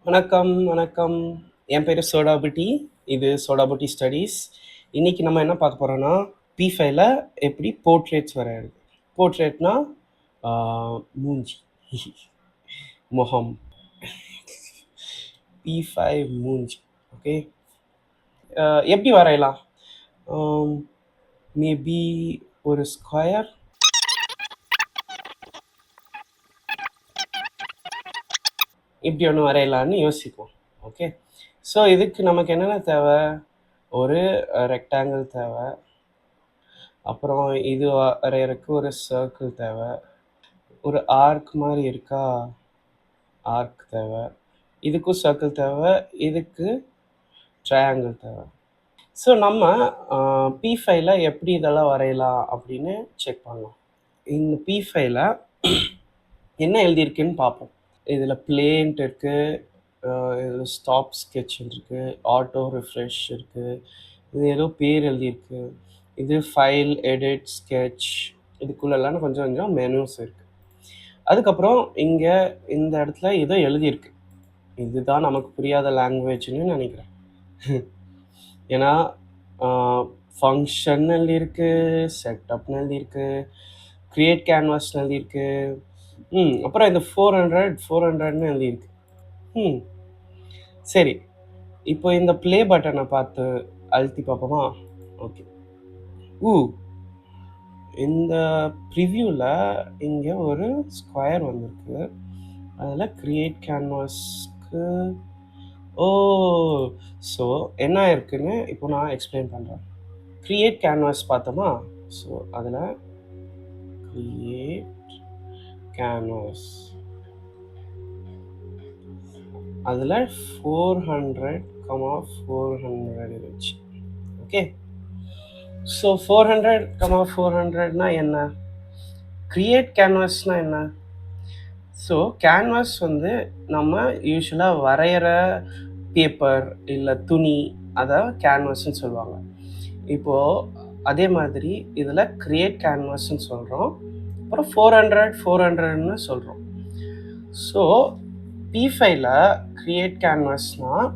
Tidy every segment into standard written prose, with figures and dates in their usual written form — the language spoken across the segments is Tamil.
வணக்கம், வணக்கம். என் பேரு சோடாபுட்டி. இது சோடாபுட்டி ஸ்டடீஸ். இன்னைக்கு நம்ம என்ன பார்க்க போறோம்னா, P5ல எப்படி போர்ட்ரேட்ஸ் வரையறது. போர்ட்ரேட்னா ஆ மூஞ்சி, முகம். P5 மூஞ்சி. ஓகே. எப்படி வரையலாம்? ஆம், மேபி ஒரு ஸ்கொயர் இப்படி ஒன்று வரையலான்னு யோசிப்போம். ஓகே. ஸோ இதுக்கு நமக்கு என்னென்ன தேவை? ஒரு ரெக்டாங்கிள் தேவை. அப்புறம் இது வரையறதுக்கு ஒரு சர்க்கிள் தேவை. ஒரு ஆர்க் மாதிரி இருக்கா, ஆர்க் தேவை. இதுக்கும் சர்க்கிள் தேவை, இதுக்கு ட்ரையாங்கிள் தேவை. ஸோ நம்ம P5ல எப்படி இதெல்லாம் வரையலாம் அப்படின்னு செக் பண்ணலாம். இந்த P5ல என்ன எழுதியிருக்குன்னு பார்ப்போம். இதில் பிளேன்ட் இருக்குது, இதில் ஸ்டாப் ஸ்கெட்ச் இருக்குது, ஆட்டோ ரிஃப்ரெஷ் இருக்குது, இது ஏதோ பேர் எழுதியிருக்கு, இது ஃபைல் எடிட் ஸ்கெட்ச், இதுக்குள்ளெல்லாம் கொஞ்சம் கொஞ்சம் மெனுஸ் இருக்குது. அதுக்கப்புறம் இங்கே இந்த இடத்துல ஏதோ எழுதியிருக்கு. இதுதான் நமக்கு புரியாத லாங்குவேஜ்னு நினைக்கிறேன். ஏன்னா ஃபங்க்ஷன் எழுதியிருக்கு, செட்டப்னு எழுதியிருக்கு, க்ரியேட் கேன்வாஸ்னு எழுதியிருக்கு, அப்புறம் இந்த 400ன்னு எழுதியிருக்கு. சரி, இப்போ இந்த ப்ளே பட்டனை பார்த்து அழுத்தி பார்ப்போமா? ஓகே. இந்த ப்ரிவ்யூவில் இங்கே ஒரு ஸ்கொயர் வந்திருக்கு. அதில் க்ரியேட் கேன்வாஸ்க்கு ஸோ என்ன இருக்குன்னு இப்போ நான் எக்ஸ்பிளைன் பண்ணுறேன். க்ரியேட் கேன்வாஸ் பார்த்தோமா? ஸோ அதில் க்ரியேட் கேன்வாஸ், அதில் 400,400 இருந்துச்சு. ஓகே. ஸோ 400,400னா என்ன? க்ரியேட் கேன்வாஸ்னால் என்ன? ஸோ கேன்வாஸ் வந்து நம்ம யூஸ்வலாக வரைகிற பேப்பர் இல்லை துணி, அதை கேன்வாஸ்ன்னு சொல்லுவாங்க. இப்போது அதே மாதிரி இதில் க்ரியேட் கேன்வாஸ்ன்னு சொல்கிறோம், அப்புறம் 400ன்னு சொல்கிறோம். ஸோ P5ல க்ரியேட் கேன்வாஸ்னால்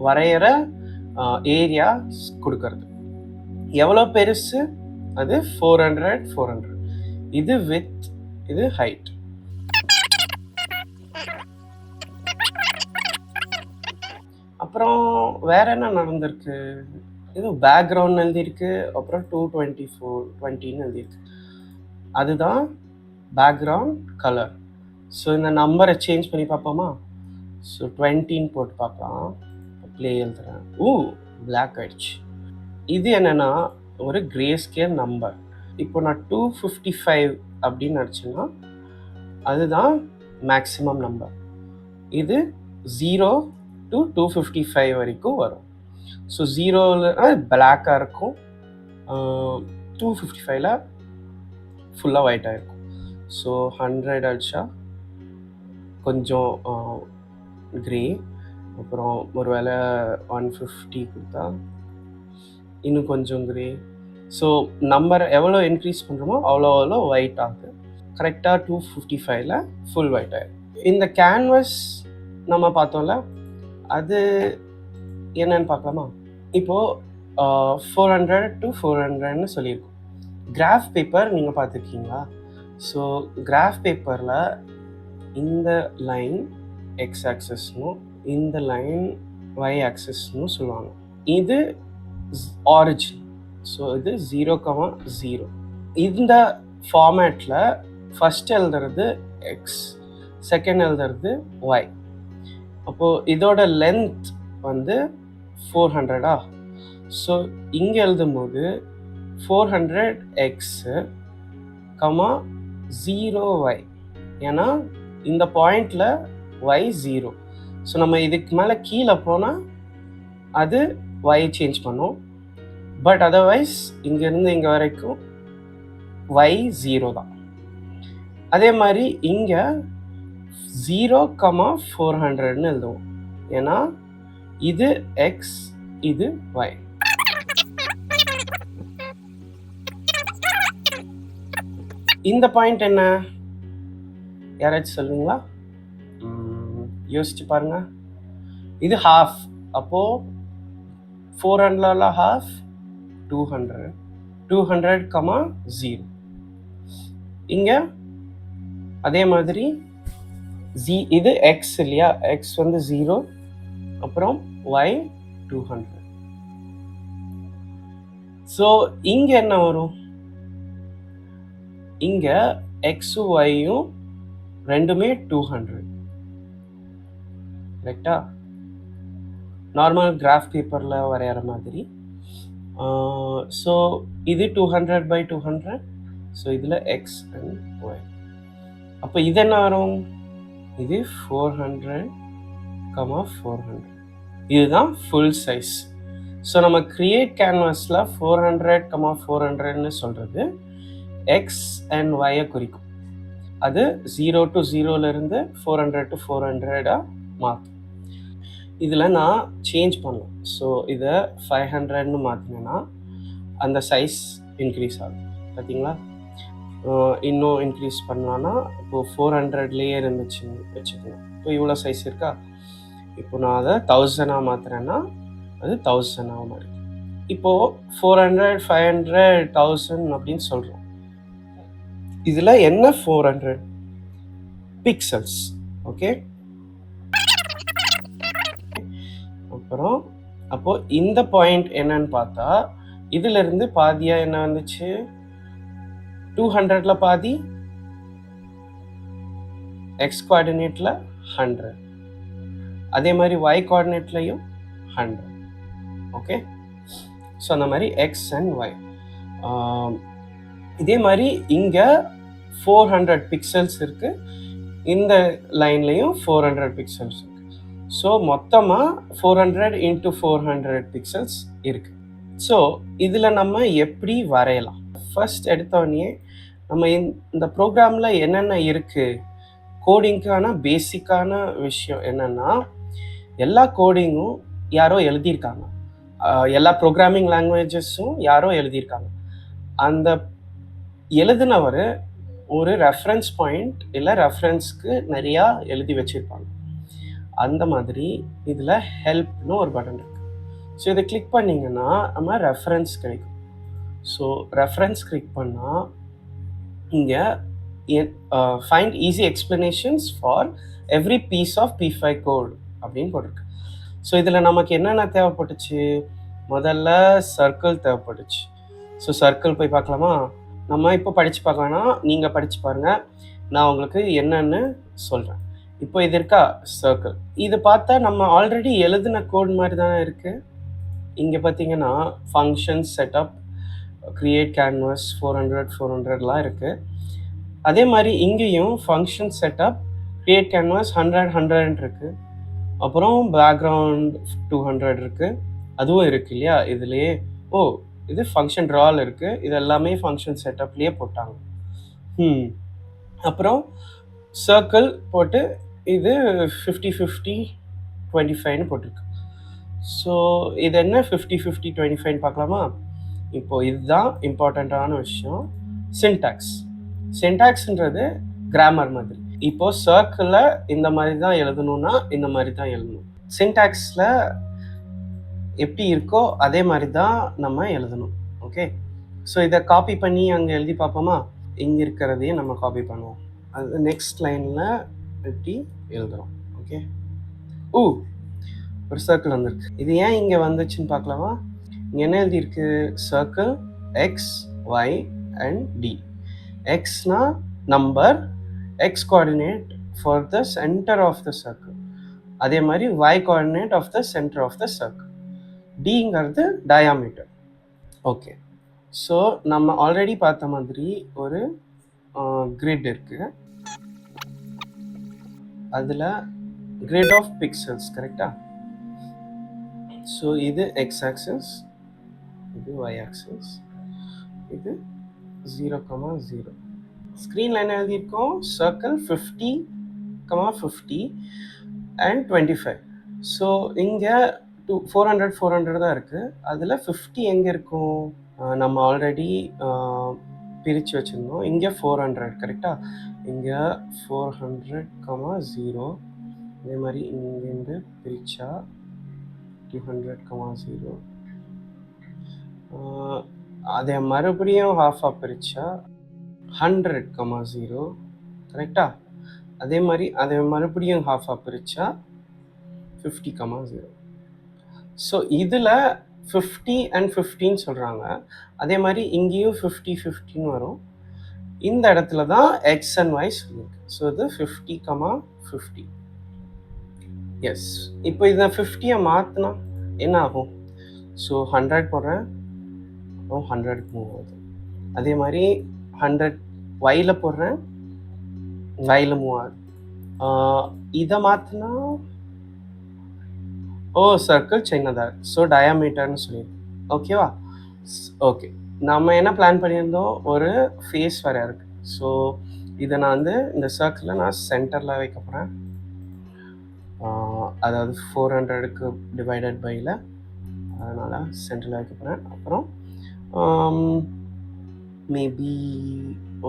வரைகிற ஏரியா கொடுக்கறது. எவ்வளோ பெருசு? அது 400. இது வித், இது ஹைட். அப்புறம் வேற என்ன நடந்திருக்கு? இது பேக்ரவுண்ட் எழுதியிருக்கு, அப்புறம் 22420ன்னு எழுதியிருக்கு. அதுதான் பேக்ரவுண்ட் கலர். ஸோ இந்த நம்பரை சேஞ்ச் பண்ணி பார்ப்போமா? ஸோ 20ன்னு போட்டு பார்க்கலாம். ப்ளே எழுதுறேன். பிளாக் ஆயிடுச்சு. இது என்னன்னா ஒரு கிரே ஸ்கேல் நம்பர். இப்போ நான் 255 அப்படின்னு நினச்சேன்னா அதுதான் மேக்ஸிமம் நம்பர். இது 0 to 255 வரைக்கும் வரும். ஸோ 0ல் பிளாக்காக இருக்கும், 255ல் ஃபுல்லாக ஒயிட்டாக இருக்கும். ஸோ 100 அடிச்சா கொஞ்சம் க்ரே, அப்புறம் ஒரு வேளை 150 கொடுத்தா இன்னும் கொஞ்சம் க்ரே. ஸோ நம்பர் எவ்வளோ இன்க்ரீஸ் பண்ணுறோமோ அவ்வளோ ஒயிட் ஆகுது. கரெக்டாக 255ல் ஃபுல் ஒயிட் ஆகிடும். இந்த கேன்வாஸ் நம்ம பார்த்தோம்ல, அது என்னன்னு பார்க்கலாமா? இப்போது 400 to 400ன்னு சொல்லியிருக்கோம். கிராஃப் பேப்பர் நீங்கள் பார்த்துருக்கீங்களா? ஸோ கிராஃப் பேப்பரில் இந்த லைன் எக்ஸ் ஆக்சஸ்னும் இந்த லைன் ஒய் ஆக்சஸ்னும் சொல்லுவாங்க. இது ஆரிஜின். ஸோ இது 0,0. இந்த ஃபார்மேட்டில் ஃபஸ்ட் எழுதுறது எக்ஸ், செகண்ட் எழுதுறது ஒய். அப்போது இதோட லென்த் வந்து 400. ஸோ இங்கே எழுதும்போது 400x, 0y. ஏன்னா இந்த பாயிண்டில் y 0. ஸோ நம்ம இதுக்கு மேலே கீழே போனால் அது y சேஞ்ச் பண்ணும். பட் அதர்வைஸ் இங்கேருந்து இங்கே வரைக்கும் y 0 தான். அதே மாதிரி இங்கே 0,400ன்னு எழுதுவோம். ஏன்னா இது எக்ஸ், இது ஒய். இந்த பாயிண்ட் என்ன? யாராச்சும் சொல்லுவீங்களா? யோசிச்சு பாருங்க. இது half. அப்போ 400ல half 200. 200, 0. இங்க அதே மாதிரி இது x இல்லையா, x வந்து 0, அப்புறம் y 200. ஸோ இங்க என்ன வரும், இங்க எக்ஸும் ஒய்யும் ரெண்டுமே 200. கரெக்டா? நார்மல் கிராஃப் பேப்பர்ல வரைகிற மாதிரி. ஸோ இது 200/200. ஸோ இதில் எக்ஸ் அண்ட் ஒய். அப்போ இது என்ன வரும், இது 400, 400. இதுதான் ஃபுல் சைஸ். ஸோ நம்ம கிரியேட் கேன்வாஸில் 400, 400ன்னு சொல்கிறது எக்ஸ் அண்ட் ஒய்யை குறிக்கும். அது 0 to 0லேருந்து 400 to 400 மாற்றும். இதில் நான் சேஞ்ச் பண்ணலாம். ஸோ இதை 500ன்னு மாற்றினேன்னா அந்த சைஸ் இன்க்ரீஸ் ஆகும். பார்த்தீங்களா? இன்னும் இன்க்ரீஸ் பண்ணலான்னா இப்போது 400லேயே இருந்துச்சுன்னு வச்சுக்கணும். இப்போ இவ்வளோ சைஸ் இருக்கா, இப்போ நான் அதை 1000 மாற்றுறேன்னா அது 1000 மாறும். இப்போது 400, 500, 1000 அப்படின்னு சொல்கிறோம். இதில் என்ன 400 பிக்சல்ஸ். ஓகே, அப்புறம் அப்போது இந்த பாயிண்ட் என்னன்னு பார்த்தா இதிலிருந்து பாதியாக என்ன வந்துச்சு, 200ல் பாதி எக்ஸ் கோஆர்டினேட்டில் 100, அதே மாதிரி ஒய் கோஆர்டினேட்லையும் 100. ஓகே, ஸோ அந்த மாதிரி எக்ஸ் அண்ட் ஒய். இதே மாதிரி இங்கே 400 பிக்சல்ஸ் இருக்குது, இந்த லைன்லையும் 400 பிக்சல்ஸ் இருக்குது. ஸோ மொத்தமாக 400 × 400 பிக்சல்ஸ் இருக்குது. ஸோ இதில் நம்ம எப்படி வரையலாம், ஃபர்ஸ்ட் எடுத்தோடனே நம்ம இந்த ப்ரோக்ராமில் என்னென்ன இருக்குது, கோடிங்க்கான பேசிக்கான விஷயம் என்னென்னா எல்லா கோடிங்கும் யாரோ எழுதியிருக்காங்க, எல்லா ப்ரோக்ராமிங் லாங்குவேஜஸும் யாரோ எழுதியிருக்காங்க. அந்த எழுதினவர் ஒரு ரெஃபரன்ஸ் பாயிண்ட் இல்லை ரெஃபரன்ஸ்க்கு நிறையா எழுதி வச்சுருப்பாங்க. அந்த மாதிரி இதில் ஹெல்ப்னு ஒரு பட்டன் இருக்குது. ஸோ இதை கிளிக் பண்ணிங்கன்னா நம்ம ரெஃபரன்ஸ் கிடைக்கும். ஸோ ரெஃபரன்ஸ் கிளிக் பண்ணால் இங்கே find easy explanations for every piece of P5 code அப்படின்னு போட்டிருக்கு. ஸோ இதில் நமக்கு என்னென்ன தேவைப்பட்டுச்சு, முதல்ல சர்க்கிள் தேவைப்பட்டுச்சு. ஸோ சர்க்கிள் போய் பார்க்கலாமா, நம்ம இப்போ படித்து பார்க்கலாம்னா நீங்கள் படித்து பாருங்கள், நான் உங்களுக்கு என்னன்னு சொல்கிறேன். இப்போ இது இருக்கா சர்க்கிள், இது பார்த்தா நம்ம ஆல்ரெடி எழுதின கோட் மாதிரி தானே இருக்குது. இங்கே பார்த்தீங்கன்னா ஃபங்க்ஷன் செட்டப், கிரியேட் கேன்வாஸ், 400 400லாம் இருக்குது. அதே மாதிரி இங்கேயும் ஃபங்க்ஷன் செட்டப், கிரியேட் கேன்வாஸ் 100 100 இருக்குது. அப்புறம் பேக்ரவுண்ட் 200 இருக்குது, அதுவும் இருக்குது இல்லையா இதுலேயே. ஓ, இது ஃபங்க்ஷன் ட்ரால் இருக்குது, இது எல்லாமே ஃபங்க்ஷன் செட்டப்லேயே போட்டாங்க. அப்புறம் சர்க்கிள் போட்டு இது 50 50 25ன்னு போட்டிருக்கு. ஸோ இது என்ன 50 50 25ன்னு பார்க்கலாமா. இப்போது இதுதான் இம்பார்ட்டண்ட்டான விஷயம், சின்டாக்ஸ். சின்டாக்ஸ்ன்றது கிராமர் மாதிரி. இப்போது சர்க்கிளில் இந்த மாதிரி தான் எழுதணும்னா இந்த மாதிரி தான் எழுதணும், சின்டாக்ஸில் எப்படி இருக்கோ அதே மாதிரி தான் நம்ம எழுதணும். ஓகே, ஸோ இதை காப்பி பண்ணி அங்கே எழுதி பார்ப்போமா. இங்கே இருக்கிறதையும் நம்ம காப்பி பண்ணுவோம், அது நெக்ஸ்ட் லைனில் எப்படி எழுதுகிறோம். ஓகே, ஒரு சர்க்கிள் வந்துருக்கு. இது ஏன் இங்கே வந்துச்சுன்னு பார்க்கலாமா. இங்கே என்ன எழுதியிருக்கு, circle x y and d. எக்ஸ்னா number, x coordinate for the centre of the circle, அதே மாதிரி y coordinate of the centre of the circle, டிங்கிறது டயாமீட்டர். ஓகே, ஸோ நம்ம ஆல்ரெடி பார்த்த மாதிரி ஒரு கிரிட் இருக்குது, அதில் கிரிட் ஆஃப் பிக்சல்ஸ் கரெக்டாக. ஸோ இது எக்ஸ் ஆக்சிஸ், இது ஒய் ஆக்சிஸ், இது 0,0. ஸ்க்ரீனில் என்ன எழுதியிருக்கோம், சர்க்கிள் 50, 50 அண்ட் 25. ஸோ இங்கே 400 400 தான் இருக்குது, அதில் 50 எங்கே இருக்கும், நம்ம ஆல்ரெடி பிரித்து வச்சுருந்தோம். இங்கே 400 கரெக்டாக, இங்கே 400, 0 அதே மாதிரி இங்கேருந்து பிரிச்சா 200,0 அதை மறுபடியும் ஹாஃபாக பிரித்தா 100,0 கரெக்டா? அதே மாதிரி அதை மறுபடியும் ஹாஃபாக பிரித்தா 50,0. ஸோ இதில் 50 and 15 சொல்கிறாங்க. அதே மாதிரி இங்கேயும் 50, 15 வரும். இந்த இடத்துல தான் எக்ஸ் அண்ட் ஒய் சொல்லியிருக்கு. ஸோ இது 50,50. எஸ். இப்போ இதை 50-ஐ மாற்றினா என்ன ஆகும்? ஸோ 100 போடுறேன், அப்புறம் 100 மூவ் ஆகுது. அதே மாதிரி 100 ஒயில் போடுறேன், ஒயில் மூவ் ஆகுது. இதை மாற்றினா சர்க்கிள் சின்னதாக, ஸோ டயாமீட்டர்னு சொல்லிடுது. ஓகேவா? ஓகே, நம்ம என்ன பிளான் பண்ணியிருந்தோம், ஒரு ஃபேஸ் வேறு இருக்குது. ஸோ இதை நான் வந்து இந்த சர்க்கிளில் நான் சென்டரில் வைக்க போகிறேன். அதாவது 400க்கு டிவைடட் பையில், அதனால் சென்டரில் வைக்க போகிறேன். அப்புறம் மேபி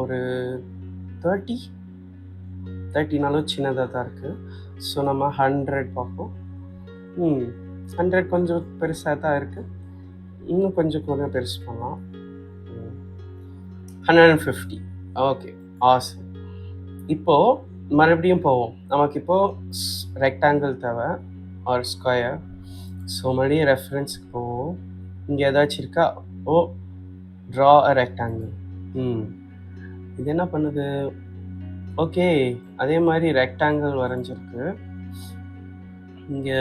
ஒரு 30நாலும் சின்னதாக தான் இருக்குது. ஸோ நம்ம 100 பார்ப்போம். 100 கொஞ்சம் பெருசாக தான் இருக்குது. இன்னும் கொஞ்சம் பெருசு பண்ணலாம். 150. Okay, awesome. இப்போது மறுபடியும் போவோம். நமக்கு இப்போது ரெக்டாங்கிள் தேவை ஆர் ஸ்கொயர். ஸோ மறுபடியும் ரெஃபரன்ஸுக்கு போவோம். இங்கே ஏதாச்சும் இருக்கா? ட்ரா அ ரெக்டாங்கிள். இது என்ன பண்ணுது? ஓகே, அதே மாதிரி ரெக்டாங்கிள் வரைஞ்சிருக்கு. இங்கே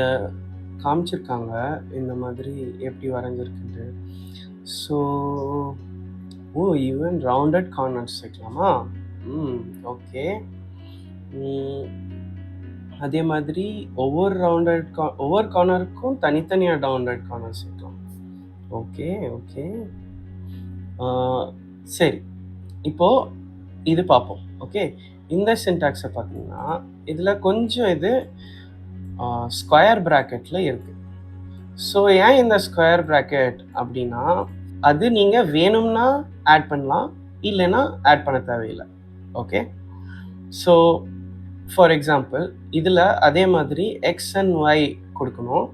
காமிச்சிருக்காங்க இந்த மாதிரி எப்படி வரைஞ்சிருக்குது. ஸோ ஈவன் ரவுண்டட் கார்னர்ஸ் வைக்கலாமா? ஓகே. அதே மாதிரி ஒவ்வொரு கார்னருக்கும் தனித்தனியாக ரவுண்டட் கார்னர்ஸ் வைக்கலாம். ஓகே ஓகே, சரி. இப்போது இது பார்ப்போம். ஓகே, இந்த சின்டாக்ஸை பார்த்தீங்கன்னா இதில் கொஞ்சம் இது ஸ்கொயர் ப்ராக்கெட்டில் இருக்குது. ஸோ ஏன் இந்த ஸ்கொயர் ப்ராக்கெட் அப்படின்னா, அது நீங்கள் வேணும்னா ஆட் பண்ணலாம், இல்லைன்னா ஆட் பண்ண தேவையில்லை. ஓகே, ஸோ ஃபார் எக்ஸாம்பிள் இதில் அதே மாதிரி எக்ஸ் அண்ட் ஒய் கொடுக்கணும்,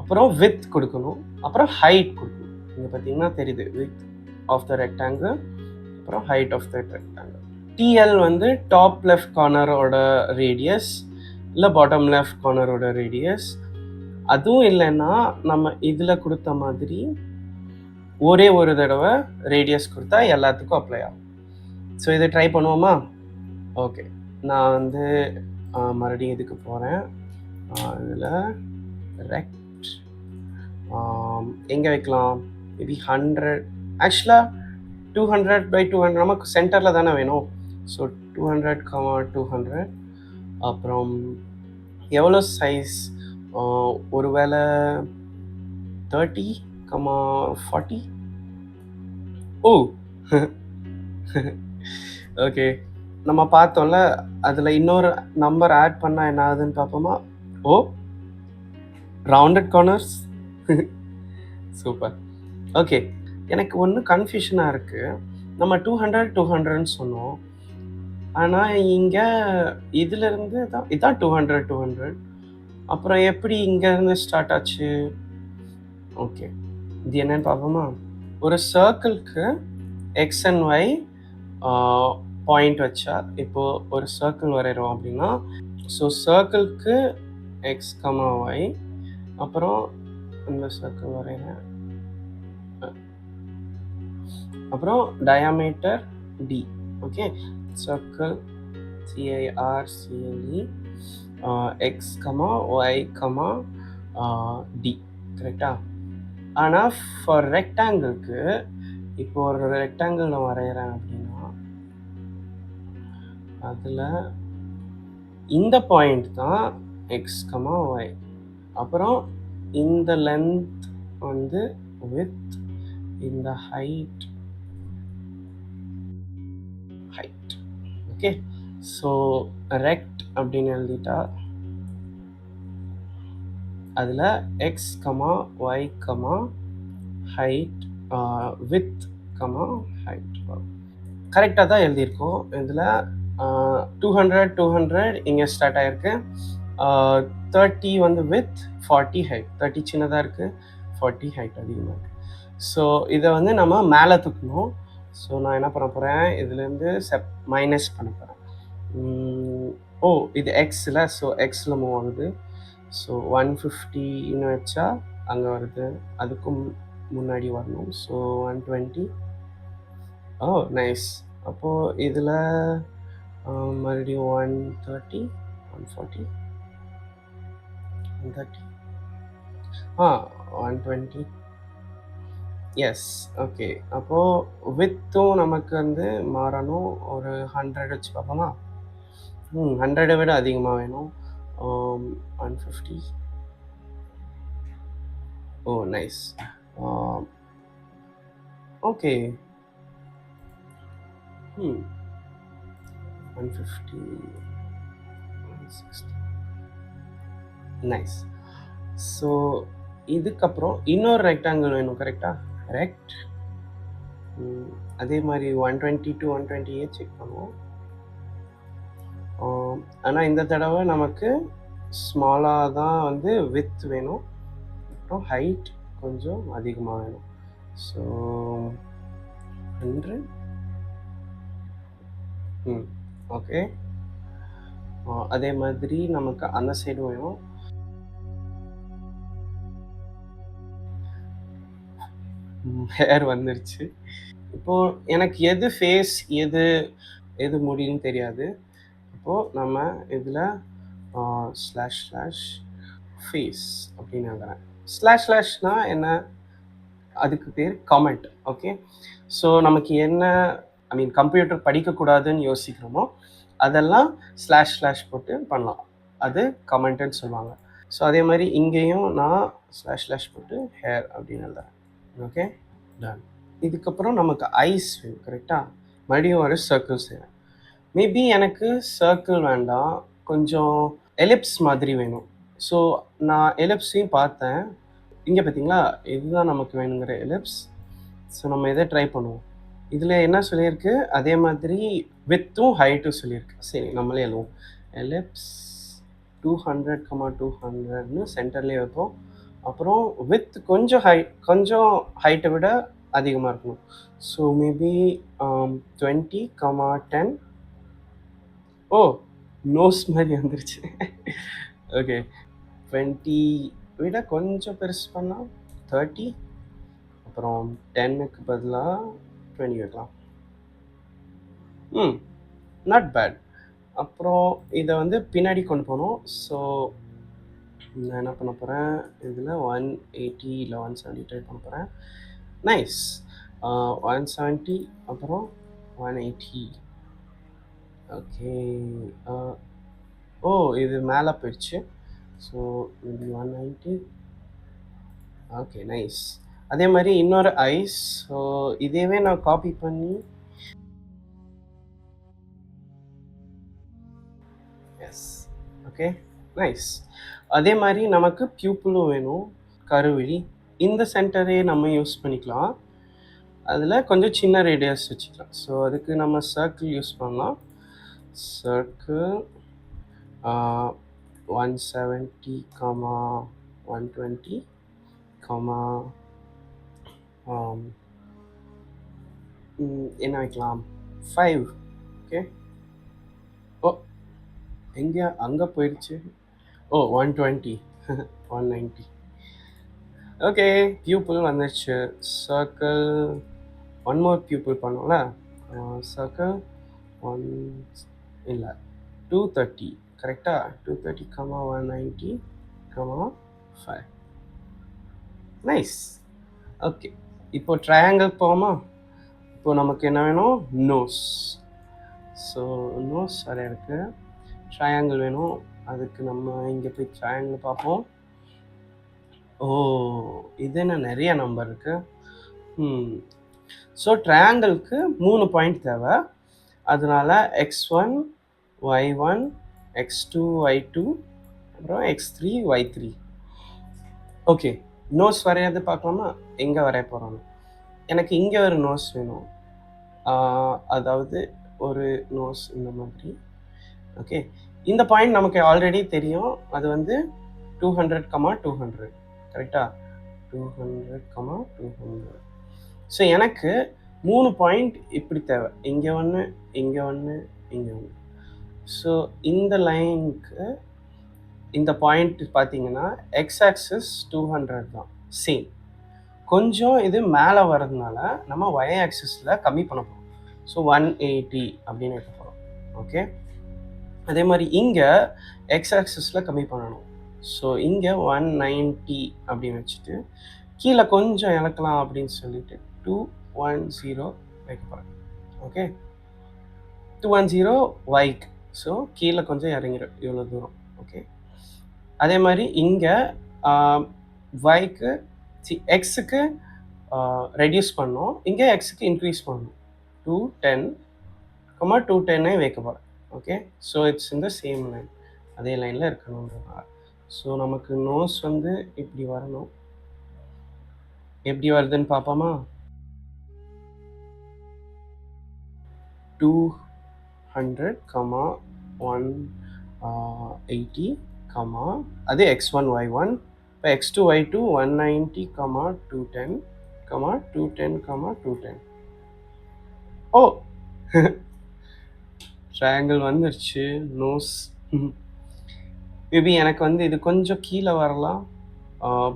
அப்புறம் வித் கொடுக்கணும், அப்புறம் ஹைட் கொடுக்கணும். இங்கே பார்த்தீங்கன்னா தெரியுது, வித் ஆஃப் த ரெக்டாங்கிள், அப்புறம் height of the rectangle. TL வந்து டாப் லெஃப்ட் கார்னரோட ரேடியஸ், இல்லை பாட்டம் லெஃப்ட் கார்னரோட ரேடியஸ். அதுவும் இல்லைன்னா நம்ம இதில் கொடுத்த மாதிரி ஒரே ஒரு தடவை ரேடியஸ் கொடுத்தா எல்லாத்துக்கும் அப்ளை ஆகும். ஸோ இதை ட்ரை பண்ணுவோமா? ஓகே, நான் வந்து மறுபடியும் இதுக்கு போகிறேன். இதில் ரெக்ட் எங்கே வைக்கலாம்? மேபி 100. ஆக்சுவலாக 200/200 நமக்கு சென்டரில் தானே வேணும். ஸோ 200, 200. அப்புறம் எவ்வளோ சைஸ்? ஒருவேளை 30, 40. ஓகே, நம்ம பார்த்தோம்ல, அதில் இன்னொரு நம்பர் ஆட் பண்ணால் என்ன ஆகுதுன்னு பார்ப்போமா? Rounded corners. சூப்பர். ஓகே, எனக்கு ஒன்று கன்ஃபியூஷனாக இருக்குது. நம்ம 200 சொன்னோம், ஆனால் இங்கே இதிலேருந்து தான் இதான் 200. அப்புறம் எப்படி இங்கேருந்து ஸ்டார்ட் ஆச்சு? ஓகே, இது என்னன்னு பார்ப்போமா? ஒரு சர்க்கிளுக்கு எக்ஸ் அண்ட் ஒய் பாயிண்ட் வச்சா, இப்போது ஒரு சர்க்கிள் வரைகிறோம் அப்படின்னா, ஸோ சர்க்கிளுக்கு எக்ஸ், ஒய், அப்புறம் இந்த சர்க்கிள் வரைகிறேன், அப்புறம் diameter d. Okay, circle CIRCLE x, y, d. கரெக்டா? ஆனால் ஃபார் ரெக்டாங்கிளுக்கு, இப்போ ஒரு ரெக்டாங்கிள் நான் வரைகிறேன் அப்படின்னா, அதில் இந்த பாயிண்ட் தான் எக்ஸ், ஒய், அப்புறம் இந்த லென்த் வந்து வித், இந்த ஹைட். ஓகே, ஸோ ரெக்ட் அப்படின்னு எழுதிட்டா அதில் x, y, height, width, height கரெக்டாக தான் எழுதியிருக்கோம். இதில் 200 இங்கே ஸ்டார்ட் ஆகிருக்கு, 30 வந்து வித், 40 ஹைட். 30 சின்னதா இருக்கு, 40 ஹைட் அதிகமா இருக்கு. ஸோ இத வந்து நம்ம மேல தூக்கணும். ஸோ நான் என்ன பண்ண போறேன், இதுலேருந்து மைனஸ் பண்ண போறேன். ஓ! இது எக்ஸ்ல, ஸோ எக்ஸ்ல மூவ் ஆகுது. ஸோ 150ன்னு வச்சா அங்க வருது. அதுக்கும் முன்னாடி வரணும். ஸோ 120. ஓ! நைஸ். அப்போ இதுல மறுபடியும் 130, 140, 130. 120. எஸ். ஓகே. அப்போ வித்தும் நமக்கு வந்து மாறணும். ஒரு 100 வச்சு பார்ப்போமா? 100 விட அதிகமா வேணும். 150. ஓ! நைஸ். ஓகே. 150, 160. நைஸ். ஸோ இதுக்கப்புறம் இன்னொரு ரெக்டாங்கிள் வேணும், கரெக்ட்டா? ரெக்ட். அதே மாரி 120 to 120 செக் பண்ணுவோம். ஆனா இந்த தடவ நமக்கு ஸ்மாலா தான் வந்து விட்த் வேணும். அப்புறம் ஹைட் கொஞ்சம் அதிகமா வேணும். ஸோ 100. ஓகே. அதே மாதிரி நமக்கு அந்த சைடும் வேணும். ஹேர் வந்துருச்சு. இப்போ எனக்கு எது ஃபேஸ், எது முடின்னு தெரியாது. அப்போ நம்ம இதுல ஸ்லாஷ் ஸ்லாஷ் ஃபேஸ் அப்படின்னு எழுதுறேன். ஸ்லாஷ் ஸ்லாஷ்னா என்ன? அதுக்கு பேர் கமெண்ட். ஓகே. ஸோ நமக்கு என்ன கம்ப்யூட்டர் படிக்கக்கூடாதுன்னு யோசிக்கிறோமோ அதெல்லாம் ஸ்லாஷ் ஸ்லாஷ் போட்டு பண்ணலாம். அது கமெண்ட்டுன்னு சொல்லுவாங்க. ஸோ அதே மாதிரி இங்கேயும் நான் ஸ்லாஷ் ஸ்லாஷ் போட்டு ஹேர் அப்படின்னு எழுதுறேன். Okay, done. இதுக்கப்புறம் நமக்கு ஐஸ் வேணும், கரெக்டா? மறுபடியும் ஒரு சர்க்கிள் செய்வேன். மேபி எனக்கு சர்க்கிள் வேண்டாம், கொஞ்சம் எலிப்ஸ் மாதிரி வேணும். ஸோ நான் எலிப்ஸையும் பார்த்தேன். இங்கே பார்த்தீங்களா, இதுதான் நமக்கு வேணுங்கிற எலிப்ஸ். ஸோ நம்ம இதை ட்ரை பண்ணுவோம். இதில் என்ன சொல்லியிருக்கு, அதே மாதிரி வித்தும் ஹைட்டும் சொல்லியிருக்கு. சரி, நம்மளே எழுதுவோம். எலிப்ஸ் 200, 200ன்னு சென்டர்லேயே வைப்போம். அப்புறம் வித் கொஞ்சம் ஹைட்டை விட அதிகமாக இருக்கணும். So maybe 20, 10. ஓ, நோஸ் மாதிரி வந்துருச்சு. ஓகே, 20 விட கொஞ்சம் பெருசு பண்ணால் 30. அப்புறம் 10க்கு பதிலாக 20 வைக்கலாம். Not bad. அப்புறம் இதை வந்து பின்னாடி கொண்டு போகணும். ஸோ நான் என்ன பண்ண போகிறேன், இதில் 180 இல்லை 170 ட்ரை பண்ண போகிறேன். நைஸ். 170 அப்புறம் 180. ஓகே. ஓ, இது மேலே போயிடுச்சு. ஸோ இது 190. Okay, nice. அதே மாதிரி இன்னொரு ஐஸ். ஸோ இதேவே நான் காப்பி பண்ணி எஸ். Okay, nice. அதே மாதிரி நமக்கு பியூப்பிளும் வேணும், கருவிழி. இந்த சென்டரே நம்ம யூஸ் பண்ணிக்கலாம். அதில் கொஞ்சம் சின்ன ரேடியஸ் வச்சுக்கலாம். ஸோ அதுக்கு நம்ம சர்க்கிள் யூஸ் பண்ணலாம். சர்க்கிள் 170, 120, என்ன வைக்கலாம், 5. ஓகே. ஓ, எங்கே அங்கே போயிடுச்சு. ஓ, 120, 190. ஓகே, பியூப்பிள் வந்துடுச்சு. சர்க்கிள் ஒன் மோர் பியூப்பிள் பண்ணோம்ல. சர்க்கிள் 1 இல்லை 230, கரெக்டாக? 230, 190, 5. நைஸ். ஓகே, இப்போ ட்ரையாங்கிள் போவோமா? இப்போ நமக்கு என்ன வேணும், நோஸ். ஸோ நோஸ் நிறைய இருக்குது, ட்ரையாங்கிள் வேணும். அதுக்கு நம்ம இங்கே போய் ட்ரையாங்கிள் பார்ப்போம். ஓ, இது என்ன நிறைய நம்பர் இருக்குது. ஸோ ட்ரையாங்கிளுக்கு 3 பாயிண்ட் தேவை. அதனால x1, y1, x2, y2, அப்புறம் x3, y3. ஓகே, நோஸ் வரையாது பார்க்கலாமா? எங்கே வரைய போகிறோம்? எனக்கு இங்கே ஒரு நோஸ் வேணும். அதாவது ஒரு நோஸ் இந்த மாதிரி. ஓகே, இந்த பாயிண்ட் நமக்கு ஆல்ரெடி தெரியும், அது வந்து 200, 200 கரெக்டா? 200, 200. ஸோ எனக்கு 3 பாயிண்ட் இப்படி தேவை. இங்கே ஒன்று, இங்கே ஒன்று, இங்கே ஒன்று. ஸோ இந்த லைனுக்கு இந்த பாயிண்ட் பார்த்தீங்கன்னா எக்ஸ் ஆக்சிஸ் 200 தான், சேம். கொஞ்சம் இது மேலே வர்றதுனால நம்ம ஒய் ஆக்சிஸில் கம்மி பண்ண போகிறோம். ஸோ 180 அப்படின்னு எடுக்க போகிறோம். ஓகே, அதே மாதிரி இங்கே எக்ஸ் ஆக்சிஸில் கம்மி பண்ணணும். ஸோ இங்கே 190 அப்படின்னு வச்சுட்டு கீழே கொஞ்சம் இழக்கலாம் அப்படின்னு சொல்லிட்டு 210 வைக்க போகிறேன். ஓகே, 210 ஒய்க்கு. ஸோ கீழே கொஞ்சம் இறங்கிடும் இவ்வளோ தூரம். ஓகே, அதே மாதிரி இங்கே ஒய்க்கு எக்ஸுக்கு ரெடியூஸ் பண்ணோம், இங்கே எக்ஸுக்கு இன்க்ரீஸ் பண்ணணும். 210, 210 வைக்க போகிறேன். ஓகே, ஸோ இட்ஸ் இந்த சேம் லைன், அதே லைனில் இருக்கணுன்றதுனால. ஸோ நமக்கு நோஸ் வந்து இப்படி வரணும். எப்படி வருதுன்னு பார்ப்போமா? 200, 180, அது x1 y1. இப்போ x2 y2 190, 210, 210, 210. ஓ ட்ரையாங்கிள் வந்துருச்சு. நோஸ் மேபி எனக்கு வந்து இது கொஞ்சம் கீழே வரலாம்,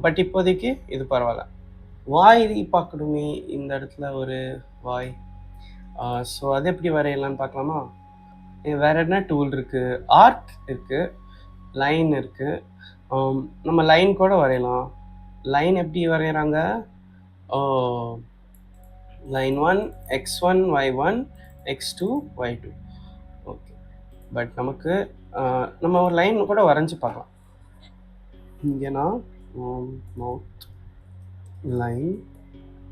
பட் இப்போதைக்கு இது பரவாயில்ல. வாய் பார்க்கணுமே இந்த இடத்துல ஒரு வாய். ஸோ அது எப்படி வரையலான்னு பார்க்கலாமா? வேற என்ன டூல் இருக்குது? ஆர்க் இருக்குது, லைன் இருக்குது. நம்ம லைன் கூட வரையலாம். லைன் எப்படி வரைகிறாங்க? Line 1 x1 y1 x2 y2. Okay, but நமக்கு நம்ம ஒரு லைன் கூட வரைஞ்சி பார்க்கலாம். இங்கே நான் மவுத் லைன்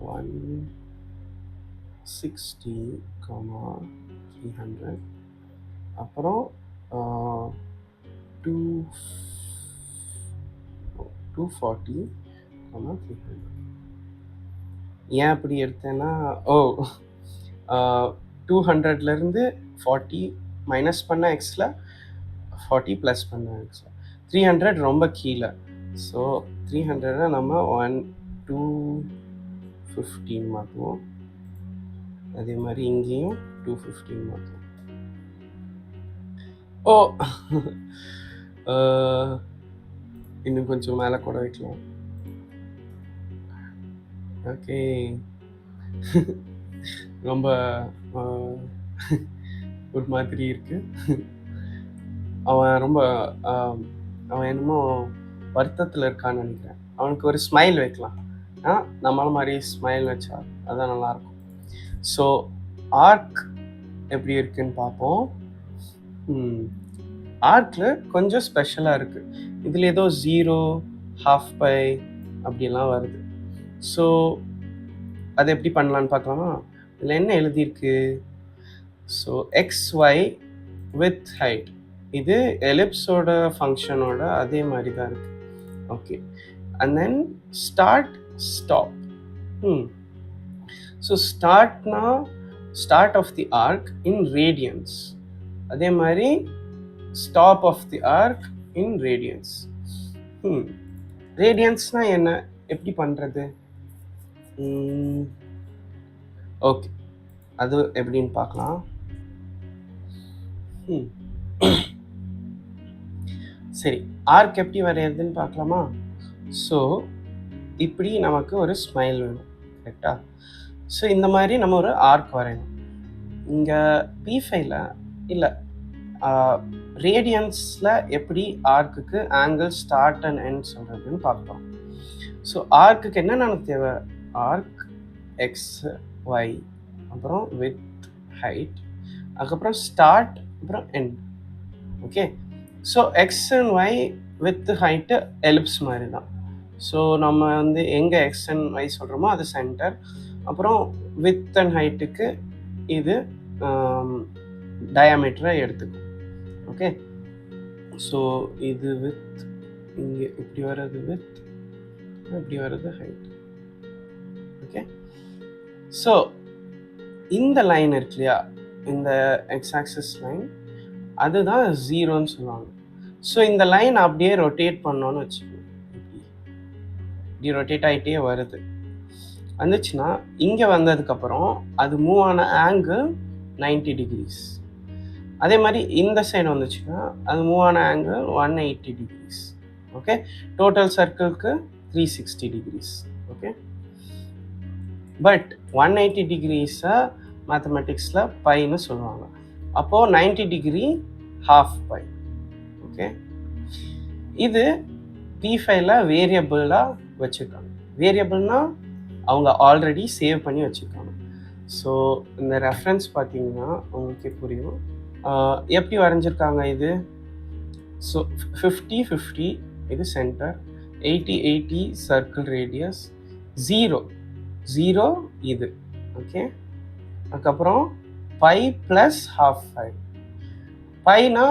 160, 300, அப்புறம் 240, 300. ஏன் அப்படி எடுத்தேன்னா, 200லேருந்து 40 மைனஸ் பண்ண எக்ஸில் 40 ப்ளஸ் பண்ண எக்ஸில் 300 ரொம்ப கீழே. ஸோ 300 நம்ம 215 மாற்றுவோம். அதே மாதிரி இங்கேயும் 215 மாற்றுவோம். இன்னும் கொஞ்சம் மேலே கூட வைக்கலாம். ஓகே, ரொம்ப ஒரு மாதிரி இருக்கு. அவன் ரொம்ப அவன் என்னமோ வருத்தத்தில் இருக்கான்னு நினைக்கிறேன். அவனுக்கு ஒரு ஸ்மைல் வைக்கலாம். நம்மள மாதிரி ஸ்மைல் வச்சா அதான் நல்லாயிருக்கும். ஸோ ஆர்க் எப்படி இருக்குன்னு பார்ப்போம். ஆர்க்கில் கொஞ்சம் ஸ்பெஷலாக இருக்குது. இதில் ஏதோ 0, ½ பை அப்படிலாம் வருது. ஸோ அது எப்படி பண்ணலான்னு பார்க்கலாமா? இதில் என்ன எழுதியிருக்கு? ஸோ XY வித் ஹைட், இது எலிப்ஸோட ஃபங்க்ஷனோட அதே மாதிரி தான் இருக்குது. Okay, and then start stop. So ஸ்டார்ட்னா start of the arc in radians, அதே மாதிரி stop of the arc in radians. ரேடியன்ஸ்னா என்ன, எப்படி பண்ணுறது? ஓகே, அது எப்படின்னு பார்க்கலாம். சரி, ஆர்க் எப்படி வரையிறதுன்னு பார்க்கலாமா? ஸோ இப்படி நமக்கு ஒரு ஸ்மைல் வேணும், கரெக்டா? ஸோ இந்த மாதிரி நம்ம ஒரு ஆர்க் வரையணும். இங்கே P5ல இல்லை, ரேடியன்ஸில் எப்படி ஆர்க்குக்கு ஆங்கிள் ஸ்டார்ட் அண்ட் எண்ட் சொல்கிறதுன்னு பார்க்கலாம். ஸோ ஆர்க்குக்கு என்ன நமக்கு தேவை? ஆர்க் எக்ஸ் ஒய், அப்புறம் வித் ஹைட், அதுக்கப்புறம் ஸ்டார்ட், அப்புறம் end. Okay, so x and y width height ellipse மாதிரி தான். ஸோ நம்ம வந்து எங்கே எக்ஸ் அண்ட் ஒய் சொல்கிறோமோ அது சென்டர், அப்புறம் வித் அண்ட் ஹைட்டுக்கு இது டயாமீட்டரை எடுத்துக்கும். ஓகே, ஸோ இது வித், இங்கே இப்படி வர்றது வித், இப்படி வர்றது ஹைட். ஓகே, ஸோ இந்த லைன் இருக்கு இல்லையா, இந்த எக்ஸ் ஆக்சிஸ் லைன், அதுதான் 0ன்னு சொல்லுவாங்க. ஸோ இந்த லைன் அப்படியே ரொட்டேட் பண்ணோன்னு வச்சுக்கோங்க. இப்படி ரொட்டேட் ஆகிட்டே வருது. வந்துச்சுன்னா இங்கே வந்ததுக்கப்புறம் அது மூவ் ஆன ஆங்கிள் 90 டிகிரிஸ். அதே மாதிரி இந்த சைடு வந்துச்சுன்னா அது மூவ் ஆன ஆங்கிள் 180 டிகிரிஸ். ஓகே, டோட்டல் சர்க்கிள்க்கு 360 டிகிரிஸ். ஓகே, பட் 180 டிகிரிஸை மேத்தமெட்டிக்ஸில் பைன்னு சொல்லுவாங்க. அப்போது 90 டிகிரி ஹாஃப் பை. ஓகே, இது P5ல வேரியபிளாக வச்சுருக்காங்க. வேரியபிள்னா அவங்க ஆல்ரெடி சேவ் பண்ணி வச்சுருக்காங்க. ஸோ இந்த ரெஃபரன்ஸ் பார்த்தீங்கன்னா உங்களுக்கே புரியும். எப்படி வரைஞ்சிருக்காங்க இது? ஸோ 50-50 இது சென்டர், 80-80 சர்க்கிள் ரேடியஸ், 0 இது. ஓகே, அதுக்கப்புறம் பை ப்ளஸ் ஹாஃப் பை. பைனா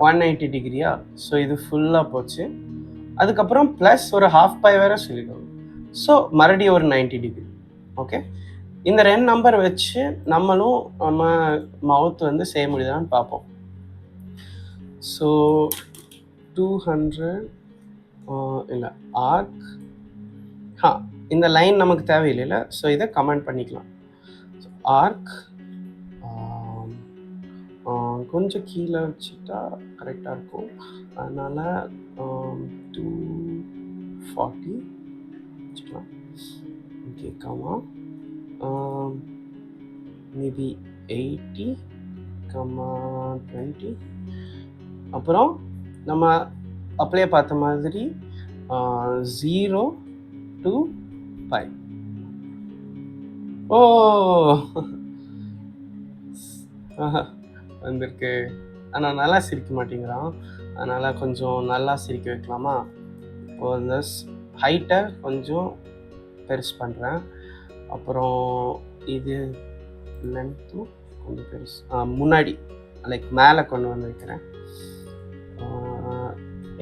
180 டிகிரியா, ஸோ இது ஃபுல்லாக போச்சு. அதுக்கப்புறம் ப்ளஸ் ஒரு ஹாஃப் பை வேறு சொல்லிடுவாங்க. ஸோ மறுபடியும் ஒரு 90 டிகிரி. ஓகே, இந்த 2 நம்பர் வச்சு நம்ம மவுத் வந்து செய்ய முடியுதான்னு பார்ப்போம். ஸோ 200 இல்லை ஆர்க், இந்த லைன் நமக்கு தேவையில்லைல்ல, ஸோ இதை கமெண்ட் பண்ணிக்கலாம். ஆர்க் கொஞ்சம் கீழே வச்சுட்டா கரெக்டாக இருக்கும். அதனால் 240 வச்சுக்கலாம். Okay, comma maybe 80, 20. அப்புறம் நம்ம அப்படியே பார்த்த மாதிரி 0 to பை. ஓ வந்திருக்கு. ஆனால் நல்லா சிரிக்க மாட்டேங்கிறான். அதனால் கொஞ்சம் நல்லா சிரிக்க வைக்கலாமா? இப்போது இந்த ஹைட்டை கொஞ்சம் பெருசு பண்ணுறேன். அப்புறம் இது லென்த்தும் கொஞ்சம் பெருசு, முன்னாடி லைக் மேலே கொண்டு வந்து வைக்கிறேன்.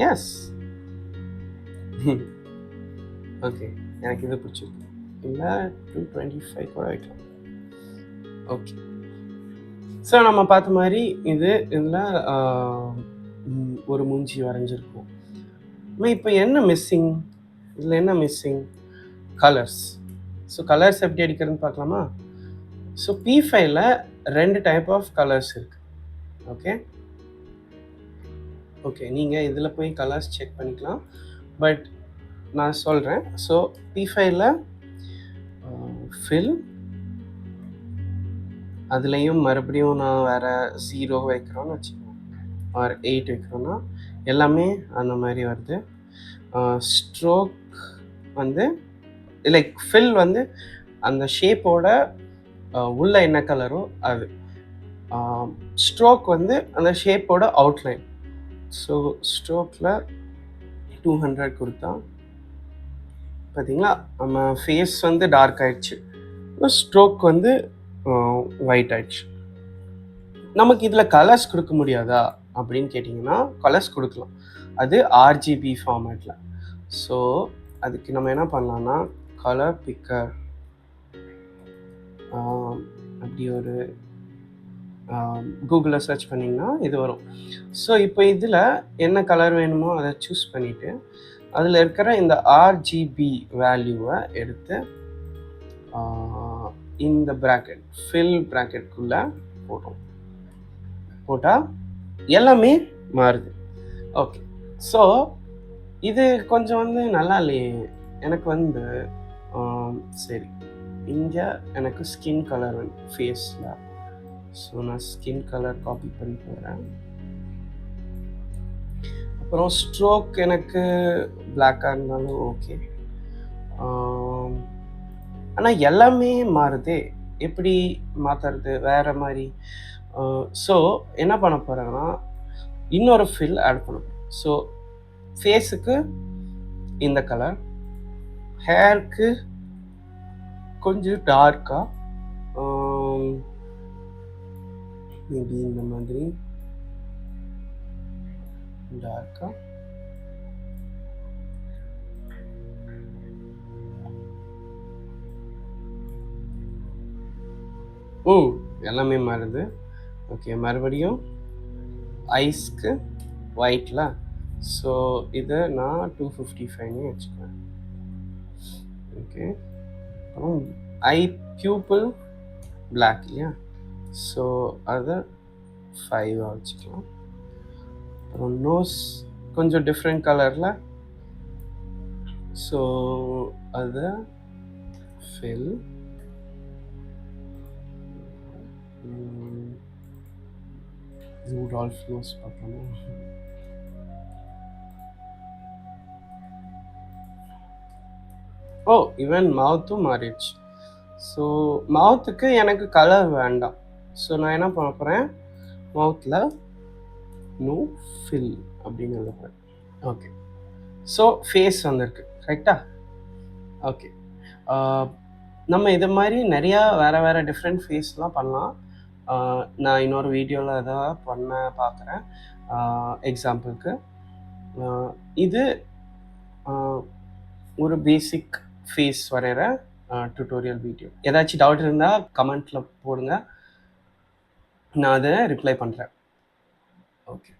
எஸ், ஓகே, எனக்கு இது பிடிச்சிருக்கு. இல்லை 225 கூட வைக்கலாம். ஓகே, ஸோ நம்ம பார்த்த மாதிரி இதில் ஒரு மூஞ்சி வரைஞ்சிருக்கும். இப்போ என்ன மிஸ்ஸிங்? இதில் என்ன மிஸ்ஸிங்? கலர்ஸ். ஸோ கலர்ஸ் எப்படி அடிக்கிறதுன்னு பார்க்கலாமா? ஸோ P5ல 2 டைப் ஆஃப் கலர்ஸ் இருக்குது. ஓகே ஓகே, நீங்கள் இதில் போய் கலர்ஸ் செக் பண்ணிக்கலாம். பட் நான் சொல்கிறேன். ஸோ P5ல ஃபில், அதுலேயும் மறுபடியும் நான் வேறு 0 வைக்கிறோன்னு வச்சுக்கோங்க, ஆர் 8 வைக்கிறோன்னா எல்லாமே அந்த மாதிரி வருது. ஸ்ட்ரோக் வந்து லைக் ஃபில் வந்து அந்த ஷேப்போட உள்ள என்ன கலரோ அது. ஸ்ட்ரோக் வந்து அந்த ஷேப்போட அவுட்லைன். ஸோ ஸ்ட்ரோக்கில் 200 கொடுத்தா பார்த்தீங்களா, நம்ம ஃபேஸ் வந்து டார்க் ஆயிடுச்சு, ஸ்ட்ரோக் வந்து ஒயிட் ஆயிடுச்சு. நமக்கு இதில் கலர்ஸ் கொடுக்க முடியாதா அப்படின்னு கேட்டிங்கன்னா கலர்ஸ் கொடுக்கலாம். அது RGB ஃபார்மேட்டில். ஸோ அதுக்கு நம்ம என்ன பண்ணலான்னா கலர் பிக்கர் அப்படி ஒரு கூகுளில் சர்ச் பண்ணிங்கன்னா இது வரும். ஸோ இப்போ இதில் என்ன கலர் வேணுமோ அதை சூஸ் பண்ணிவிட்டு அதில் இருக்கிற இந்த RGB வேல்யூவை எடுத்து இந்த ப்ராக்கெட் ஃபில் ப்ராக்கெட்குள்ளே போட்டால் எல்லாமே மாறுது. ஓகே, ஸோ இது கொஞ்சம் வந்து நல்லா இல்லையே. எனக்கு வந்து சரி, இங்கே எனக்கு ஸ்கின் கலர் வேணும் ஃபேஸில். ஸோ நான் ஸ்கின் கலர் காப்பி பண்ணி போகிறேன். அப்புறம் ஸ்ட்ரோக் எனக்கு பிளாக்காக இருந்தாலும் ஓகே. ஆனால் எல்லாமே மாறுதே, எப்படி மாற்றுறது வேறு மாதிரி. ஸோ என்ன பண்ண போகிறேன்னா இன்னொரு ஃபில் ஆட் பண்ண போகிறேன். ஸோ ஃபேஸுக்கு இந்த கலர், ஹேருக்கு கொஞ்சம் டார்க்காக, மேபி இந்த மாதிரி டார்க்காக. எல்லாமே மாறுது. ஓகே, மறுபடியும் ஐஸ்க்கு ஒயிட்டில். ஸோ இதை நான் 255 வச்சுக்குவேன். ஓகே. அப்புறம் ஐ பியூப்பிள் பிளாக் இல்லையா, ஸோ அதை 5 வச்சுக்கலாம். அப்புறம் நோஸ் கொஞ்சம் டிஃப்ரெண்ட் கலரில், ஸோ அதை ஃபில். ரூடால்ஃப் நோஸ் பார்க்கணும். ஓ, ஈவன் மவுத்தும் மாறிடுச்சு. ஸோ மவுத்துக்கு எனக்கு கலர் வேண்டாம். ஸோ நான் என்ன பண்ண போகிறேன், மவுத்தில் நோ ஃபில் அப்படின்னு எழுதுறேன். ஓகே. ஸோ ஃபேஸ் வந்திருக்கு கரெக்டா? ஓகே. நம்ம இது மாதிரி நிறையா வேறு வேறு டிஃப்ரெண்ட் ஃபேஸ்லாம் பண்ணலாம். நான் இன்னொரு வீடியோவில் எதாவது பண்ண பார்க்குறேன். எக்ஸாம்பிளுக்கு இது ஒரு பேசிக் ஃபேஸ் வரைகிற டியூட்டோரியல் வீடியோ. ஏதாச்சும் டவுட் இருந்தால் கமெண்ட்டில் போடுங்க, நான் அதை ரிப்ளை பண்ணுறேன். ஓகே.